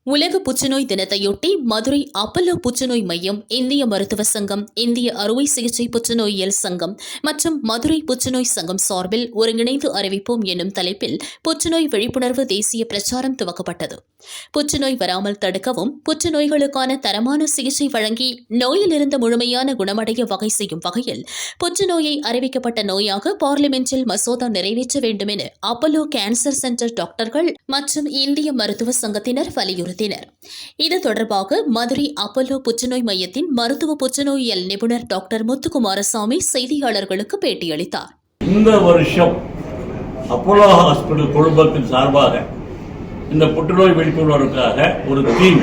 உலக புற்றுநோய் தினத்தையொட்டி மதுரை அப்பல்லோ புற்றுநோய் மையம், இந்திய மருத்துவ சங்கம், இந்திய அறுவை சிகிச்சை புற்றுநோயியல் சங்கம் மற்றும் மதுரை புற்றுநோய் சங்கம் சார்பில் ஒருங்கிணைந்து அறிவிப்போம் என்னும் தலைப்பில் புற்றுநோய் விழிப்புணர்வு தேசிய பிரச்சாரம் துவக்கப்பட்டது. புற்றுநோய் வராமல் தடுக்கவும், புற்றுநோய்களுக்கான தரமான சிகிச்சை வழங்கி நோயிலிருந்து முழுமையான குணமடைய வகை செய்யும் வகையில் புற்றுநோயை அறிவிக்கப்பட்ட நோயாக பார்லிமென்டில் மசோதா நிறைவேற்ற வேண்டும் என அப்பல்லோ கேன்சர் சென்டர் டாக்டர்கள் மற்றும் இந்திய மருத்துவ சங்கத்தினர் வலியுறுத்தினர். இது தொடர்பாக மதுரை அப்பல்லோ புற்றுநோய் மையத்தின் மருத்துவ புற்றுநோயியல் நிபுணர் டாக்டர் முத்துக்குமாரசாமி செய்தியாளர்களுக்கு பேட்டியளித்தார். இந்த வருஷம் அப்பல்லோ ஹாஸ்பிட்டல் குழுமத்தின் சார்பாக இந்த புற்றுநோய் விழிப்புணர்வுக்காக ஒரு தீம்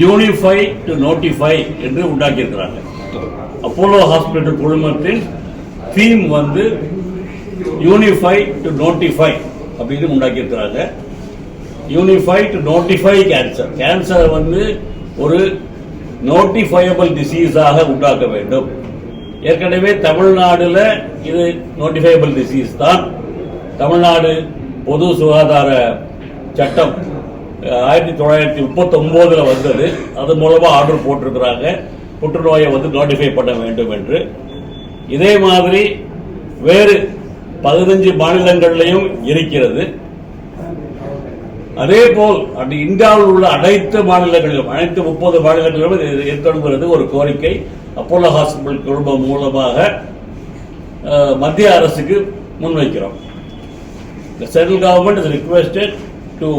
யூனிஃபை டு நோட்டிஃபை என்று உண்டாக்கியிருக்கிறாங்க. அப்பல்லோ ஹாஸ்பிட்டல் குழுமத்தின் தீம் யூனிஃபை டு நோட்டிஃபை அப்படின்னு உண்டாக்கியிருக்கிறாங்க. யூனிஃபை டு நோட்டிஃபை கேன்சர் ஒரு நோட்டிஃபையபிள் டிசீஸாக உண்டாக்க வேண்டும். ஏற்கனவே தமிழ்நாடுல இது நோட்டிஃபையபிள் டிசீஸ் தான். தமிழ்நாடு பொது சுகாதார சட்டம் 1939 வந்தது. அது மூலமா ஆர்டர் போட்டிருக்கிறாங்க புற்றுநோயை நோட்டிஃபை பண்ண வேண்டும் என்று. இதே மாதிரி வேறு 15 மாநிலங்களிலும் இருக்கிறது. அதே போல் இந்தியாவில் உள்ள அனைத்து மாநிலங்களிலும், அனைத்து 30 மாநிலங்களிலும் ஏற்படுகிறது ஒரு கோரிக்கை. அப்பல்லோ ஹாஸ்பிட்டல் குழுமம் மூலமாக மத்திய அரசுக்கு முன்வைக்கிறோம். The central government is requested to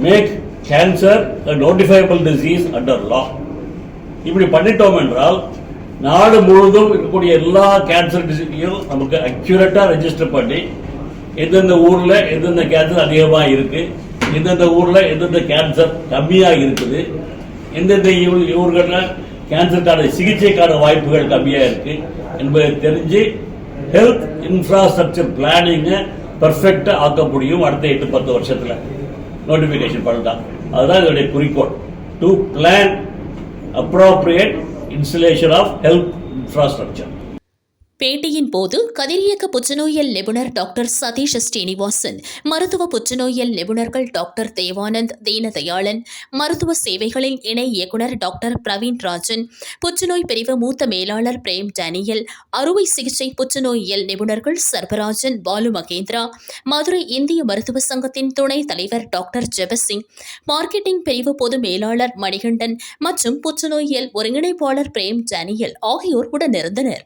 make cancer a notifiable disease under law. இப்படி பண்ணிட்டோம் என்றால் நாடு முழுவதும் இருக்கக்கூடிய எல்லா கேன்சர் டிசீஸையும் நமக்கு அக்யூரேட்டா ரெஜிஸ்டர் பண்ணி எந்தெந்த ஊர்ல எந்தெந்த கேன்சர் அதிகமா இருக்கு, எந்தெந்த ஊர்ல எந்தெந்த கேன்சர் கம்மியா இருக்குது, எந்தெந்த ஊர்கள கேன்சருக்கான சிகிச்சைக்கான வாய்ப்புகள் கம்மியா இருக்கு என்பதை தெரிஞ்சு ஹெல்த் இன்ஃப்ராஸ்ட்ரக்சர் பிளானிங்க பெர்ஃபெக்டா ஆக்க முடியும். அடுத்த 8-10 வருஷத்துல நோட்டிபிகேஷன் பண்ணலாம். அதுதான் இதனுடைய குறிக்கோள். To plan appropriate installation of health infrastructure. பேட்டியின் போது கதிரியக்க புற்றுநோயியல் நிபுணர் டாக்டர் சதீஷ் ஸ்ரீனிவாசன், மருத்துவ புற்றுநோயியல் நிபுணர்கள் டாக்டர் தேவானந்த், தீனதயாளன், மருத்துவ சேவைகளின் இணை இயக்குநர் டாக்டர் பிரவீன் ராஜன், புற்றுநோய் பிரிவு மூத்த மேலாளர் பிரேம் டேனியல், அறுவை சிகிச்சை புற்றுநோயியல் நிபுணர்கள் சர்பராஜன், பாலு மகேந்திரா, மதுரை இந்திய மருத்துவ சங்கத்தின் துணைத் தலைவர் டாக்டர் ஜெபசிங், மார்க்கெட்டிங் பிரிவு பொது மேலாளர் மணிகண்டன் மற்றும் புற்றுநோயியல் ஒருங்கிணைப்பாளர் பிரேம் டேனியல் ஆகியோர் உடனிருந்தனர்.